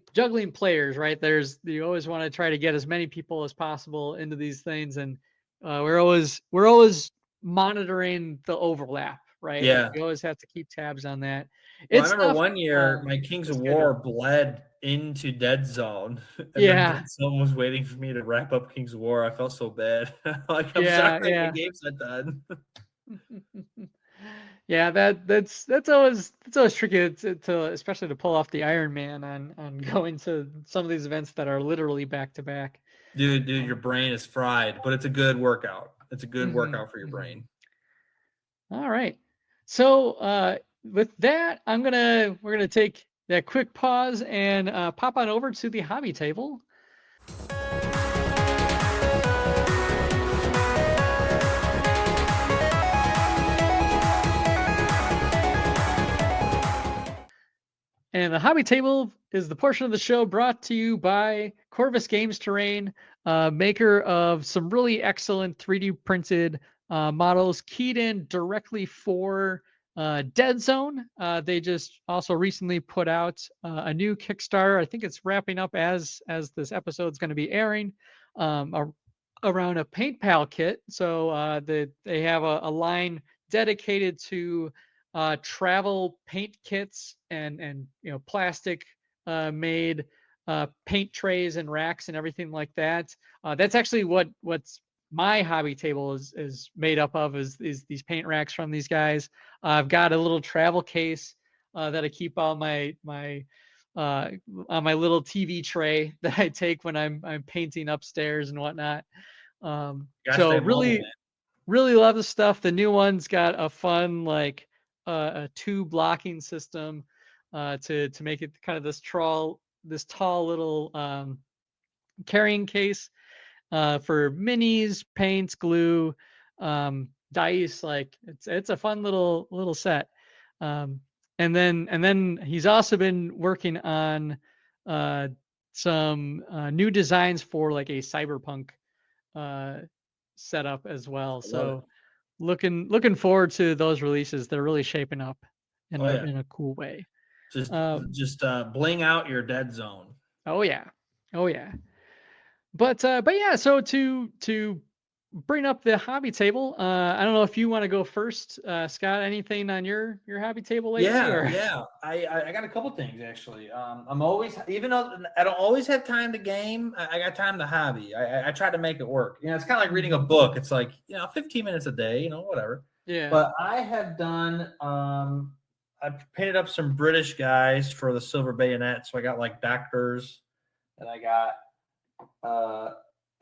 players, right? You always want to try to get as many people as possible into these things, and we're always monitoring the overlap, right? Yeah. Like, you always have to keep tabs on that. Well, I remember one year my Kings of War bled into Deadzone, and then Deadzone was waiting for me to wrap up Kings of War. I felt so bad. Like, I'm sorry, my game's not done. Yeah, that's always tricky to especially to pull off the Iron Man on going to some of these events that are literally back to back. Dude, your brain is fried, but it's a good workout. It's a good workout for your brain. All right. So with that, we're gonna take that quick pause and pop on over to the hobby table. And the hobby table is the portion of the show brought to you by Corvus Games Terrain, maker of some really excellent 3D printed models keyed in directly for Deadzone. They just also recently put out a new Kickstarter. I think it's wrapping up as this episode is going to be airing, around a paint pal kit. So they have a line dedicated to travel paint kits and plastic made paint trays and racks and everything like that. That's actually what's my hobby table is made up of is these paint racks from these guys. I've got a little travel case that I keep all my on my little TV tray that I take when I'm painting upstairs and whatnot. So really love the stuff. The new one's got a fun a tube locking system to make it kind of this tall little carrying case for minis, paints, glue, dice. Like it's a fun little set. And then he's also been working on some new designs for like a cyberpunk setup as well. So looking forward to those releases. They're really shaping up in a cool way. Just bling out your Deadzone. Oh yeah. But yeah. So to bring up the hobby table, I don't know if you want to go first, Scott. Anything on your hobby table lately? Yeah. I got a couple things actually. I'm always, even though I don't always have time to game, I got time to hobby. I try to make it work. It's kind of like reading a book. It's like 15 minutes a day. Whatever. Yeah. But I have done. I painted up some British guys for the Silver Bayonet. So I got like doctors, and I got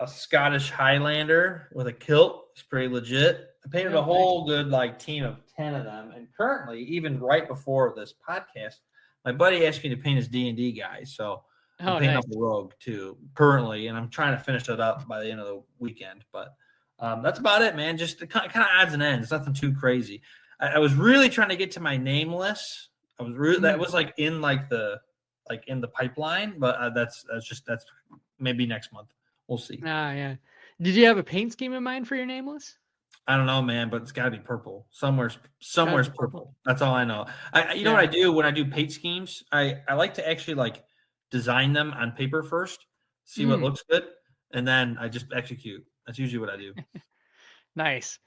a Scottish Highlander with a kilt. It's pretty legit. I painted a whole good team of 10 of them. And currently, even right before this podcast, my buddy asked me to paint his D&D guys. So I'm painting up a rogue too currently, and I'm trying to finish that up by the end of the weekend. But that's about it, man. Just the kind of odds and ends. Nothing too crazy. I was really trying to get to my nameless. That was in the pipeline, but that's maybe next month. We'll see. Yeah. Did you have a paint scheme in mind for your nameless? I don't know, man, but it's got to be purple. Somewhere's purple. That's all I know. You know what I do when I do paint schemes? I like to actually design them on paper first, see what looks good, and then I just execute. That's usually what I do. Nice.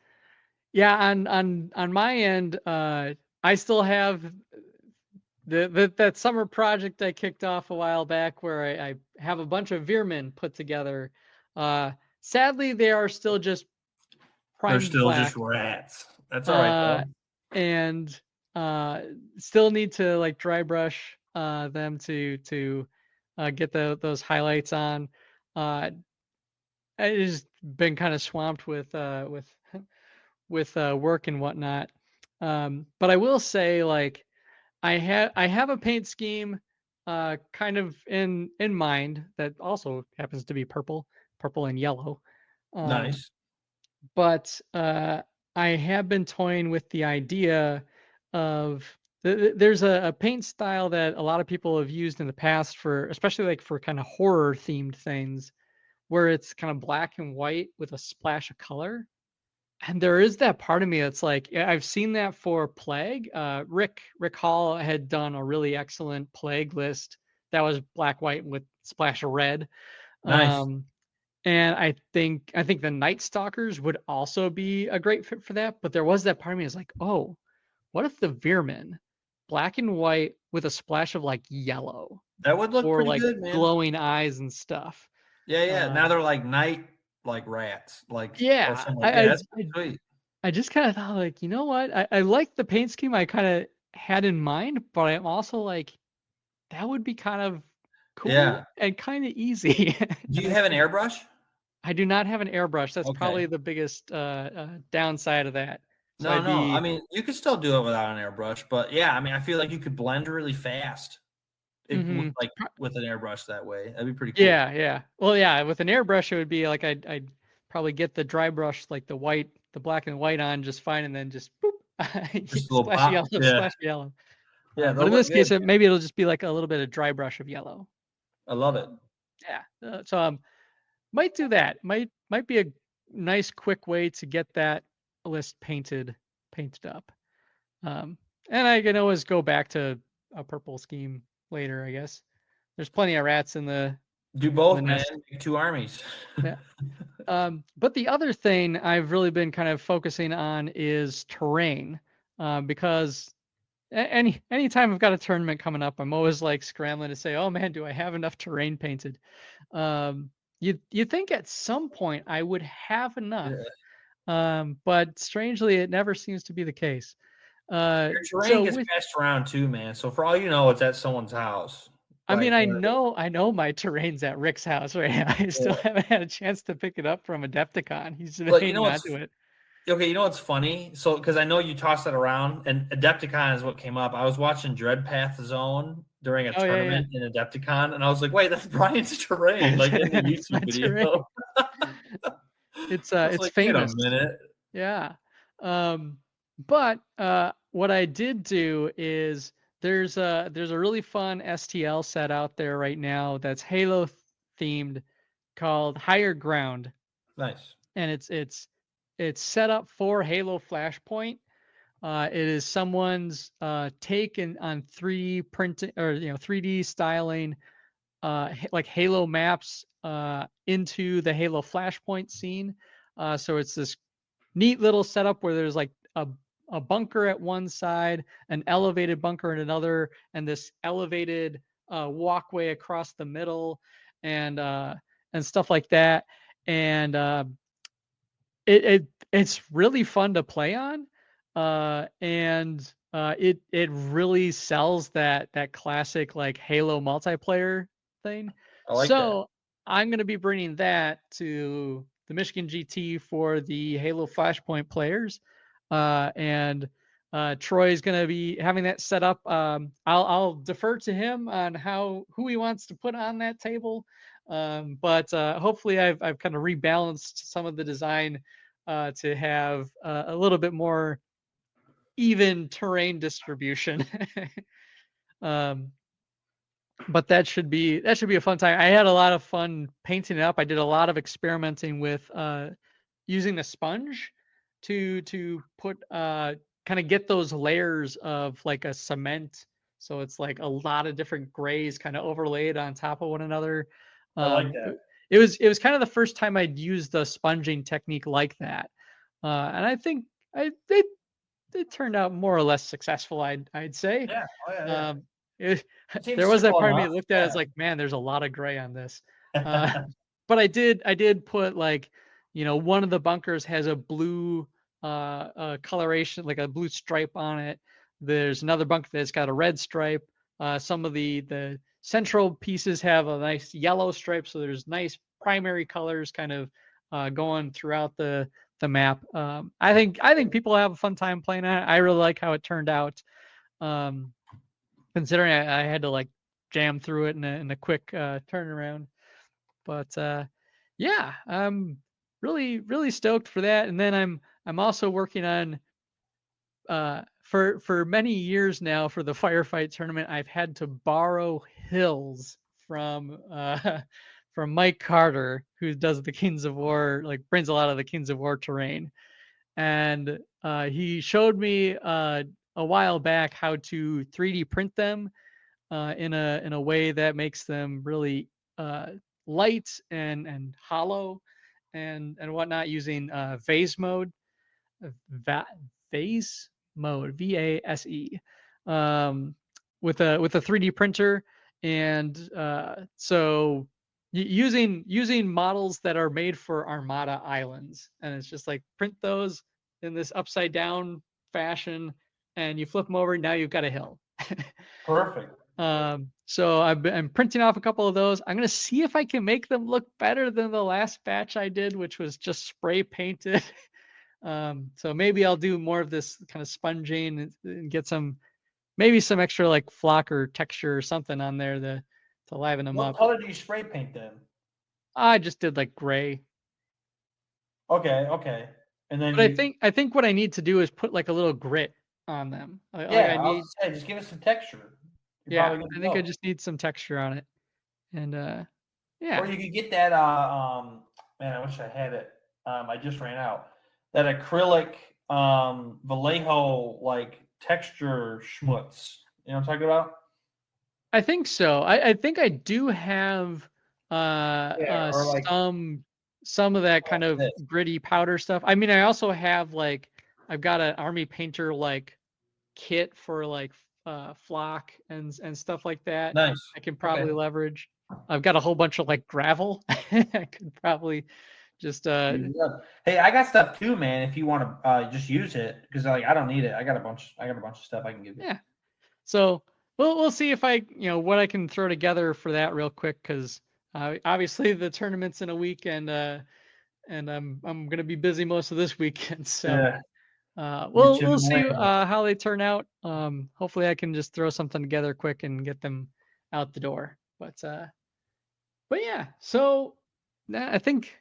Yeah, on my end, I still have that summer project I kicked off a while back where I have a bunch of Veermen put together. Sadly, they are still just primed. They're still black. Just rats. That's all right, though. And still need to dry brush them to get those highlights on. I just been kind of swamped with work and whatnot. But I will say, I have a paint scheme kind of in mind that also happens to be purple and yellow. Nice. But I have been toying with the idea of there's a paint style that a lot of people have used in the past especially for kind of horror themed things, where it's kind of black and white with a splash of color. And there is that part of me that's I've seen that for Plague. Rick Hall had done a really excellent Plague list that was black, white with splash of red. Nice. And I think the Night Stalkers would also be a great fit for that. But there was that part of me that's oh, what if the Veermen, black and white with a splash of yellow? That would look pretty good, man. Glowing eyes and stuff. Yeah. Now they're night. Rats, I just kind of thought, you know what? I like the paint scheme I kind of had in mind, but I'm also that would be kind of cool and kind of easy. Do you have an airbrush? I do not have an airbrush. That's Okay. probably the biggest downside of that. So No. I mean, you could still do it without an airbrush, but yeah, I mean, I feel like you could blend really fast with an airbrush that way. That'd be pretty cool. Yeah. Well, yeah, with an airbrush, it would be like I'd probably get the dry brush, like the black and white on just fine, and then just boop, Just a little splash pop. yellow, Yeah. splash yellow. Yeah, But in this case, maybe it'll just be like a little bit of dry brush of yellow. I love it. Yeah. So might do that. Might be a nice quick way to get that list painted up. And I can always go back to a purple scheme later, I guess. There's plenty of rats in the Do both, the man. nest. 2 armies. Yeah. But the other thing I've really been kind of focusing on is terrain, because anytime I've got a tournament coming up, I'm always like scrambling to say, oh man, do I have enough terrain painted? You think at some point I would have enough, but strangely, it never seems to be the case. Your terrain gets passed around too, man. So for all you know, it's at someone's house. I mean, I know my terrain's at Rick's house right now. I still haven't had a chance to pick it up from Adepticon. He's been hanging on to it. Okay, you know what's funny? So, because I know you tossed that around, and Adepticon is what came up. I was watching Dreadpath Zone during a tournament in Adepticon, and I was like, "Wait, that's Brian's terrain!" Like in the YouTube video. It's like, famous. Wait a minute. Yeah. But what I did do is there's a really fun STL set out there right now that's Halo themed called Higher Ground. Nice. And it's set up for Halo Flashpoint. It is someone's take on 3D printing, or 3D styling, like Halo maps into the Halo Flashpoint scene. So it's this neat little setup where there's like a bunker at one side, an elevated bunker at another, and this elevated walkway across the middle, and stuff like that. And it's really fun to play on, and it really sells that classic like Halo multiplayer thing. I like so that. I'm going to be bringing that to the Michigan GT for the Halo Flashpoint players, and Troy's going to be having that set up. I'll defer to him on who he wants to put on that table. But hopefully I've kind of rebalanced some of the design to have a little bit more even terrain distribution. But that should be a fun time. I had a lot of fun painting it up. I did a lot of experimenting with using a sponge to put kind of get those layers of like a cement. So it's like a lot of different grays kind of overlaid on top of one another. I like that. It was kind of the first time I'd used the sponging technique like that, and I think it turned out more or less successful. I'd say. Yeah. Oh, yeah. There was that part of me that looked at it as like, man, there's a lot of gray on this. But I did put like, one of the bunkers has a blue coloration, like a blue stripe on it. There's another bunker that's got a red stripe. Some of the central pieces have a nice yellow stripe, so there's nice primary colors kind of going throughout the map. I think people have a fun time playing it. I really like how it turned out. Considering I had to like jam through it in a quick turnaround. But yeah, I'm really stoked for that. And then I'm also working on for many years now for the firefight tournament. I've had to borrow hills from Mike Carter, who does the Kings of War, like brings a lot of the Kings of War terrain, and he showed me a while back how to 3D print them in a way that makes them really light and hollow and whatnot, using vase mode, VASE, with a 3D printer. And so using models that are made for Armada Islands, and it's just like print those in this upside down fashion, and you flip them over, now you've got a hill. Perfect. So I'm printing off a couple of those. I'm gonna see if I can make them look better than the last batch I did, which was just spray painted. So maybe I'll do more of this kind of sponging and get maybe some extra like flock or texture or something on there to liven them What up. color do you spray paint them? I just did like gray. Okay. And then But I think what I need to do is put like a little grit on them. I was say, just give us some texture. You're Yeah, probably I think I just need some texture on it. And yeah. Or you could get that man, I wish I had it. I just ran out. That acrylic Vallejo like texture schmutz. You know what I'm talking about? I think so. I think I do have or like some of that kind of this. gritty powder stuff. I mean, I also have like I've got an army painter like kit for like flock and stuff like that. Nice. I can probably leverage. I've got a whole bunch of like gravel. I could probably just Hey, I got stuff too, man. If you want to just use it, because like I don't need it. I got a bunch of stuff I can give you. Yeah. So we'll see if I what I can throw together for that real quick, because obviously the tournament's in a week and I'm gonna be busy most of this weekend. So we'll see how they turn out. Hopefully I can just throw something together quick and get them out the door. But yeah. So I think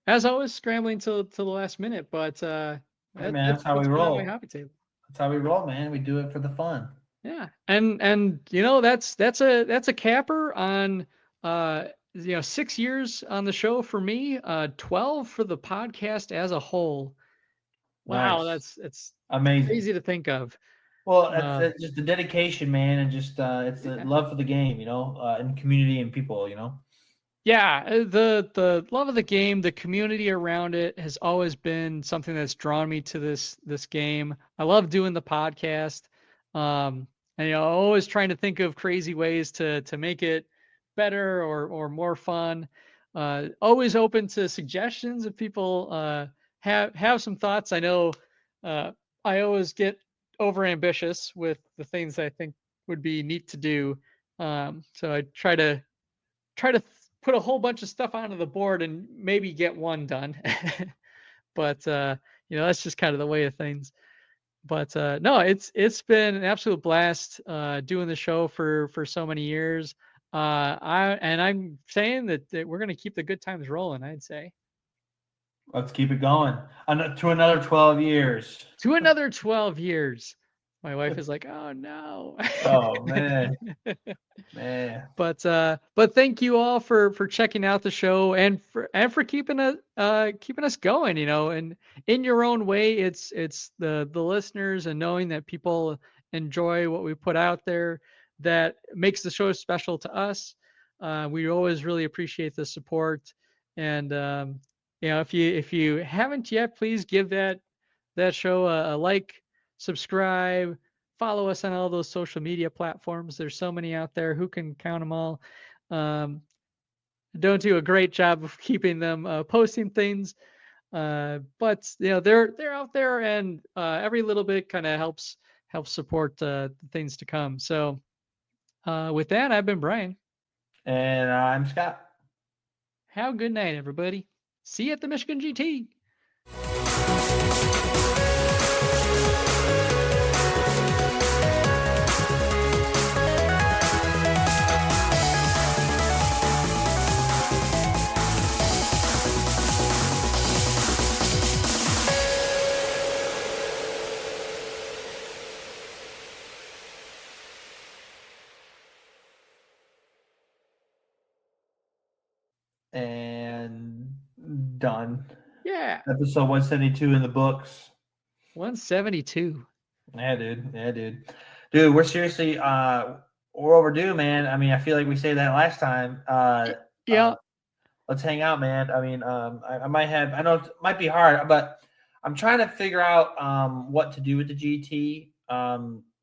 as always, scrambling till the last minute. But that's how we roll. My hobby table. That's how we roll, man. We do it for the fun. Yeah, and that's a capper on 6 years on the show for me, 12 for the podcast as a whole. Wow, nice. it's amazing, crazy to think of. Well, that's just the dedication, man, and just it's the love for the game, and community and people, Yeah, the love of the game, the community around it has always been something that's drawn me to this game. I love doing the podcast. And always trying to think of crazy ways to make it better or more fun. Always open to suggestions if people have some thoughts. I know I always get over ambitious with the things I think would be neat to do. So I try to put a whole bunch of stuff onto the board and maybe get one done. But that's just kind of the way of things. But no, it's been an absolute blast doing the show for so many years. I'm saying that we're going to keep the good times rolling. I'd say. Let's keep it going to another 12 years. To another 12 years. My wife is like, "Oh no." Oh man. Man. But thank you all for checking out the show and for keeping us going, and in your own way. It's the listeners and knowing that people enjoy what we put out there that makes the show special to us. We always really appreciate the support, and if you haven't yet, please give that show a like, subscribe, follow us on all those social media platforms. There's so many out there. Who can count them all? Don't do a great job of keeping them posting things, but they're out there, and every little bit kind of helps support the things to come. So with that, I've been Bryan, and I'm Scott. Have a good night, everybody. See you at the Michigan GT. And done. Yeah. Episode 172 in the books. 172. Yeah, dude. Dude, we're seriously we're overdue, man. I mean, I feel like we said that last time. Let's hang out, man. I mean, I might have. I know it might be hard, but I'm trying to figure out what to do with the GT.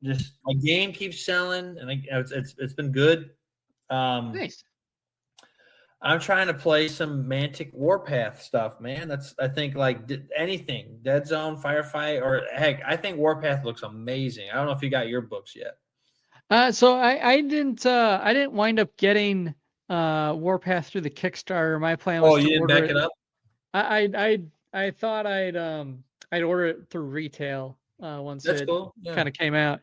Just my game keeps selling, and it's been good. Nice. I'm trying to play some Mantic Warpath stuff, man. That's I think like anything, Deadzone, Firefight, or heck, I think Warpath looks amazing. I don't know if you got your books yet. So I didn't wind up getting Warpath through the Kickstarter. My plan was Oh, to you didn't order back it. it up? I thought I'd order it through retail once That's it cool. Yeah. kind of came out.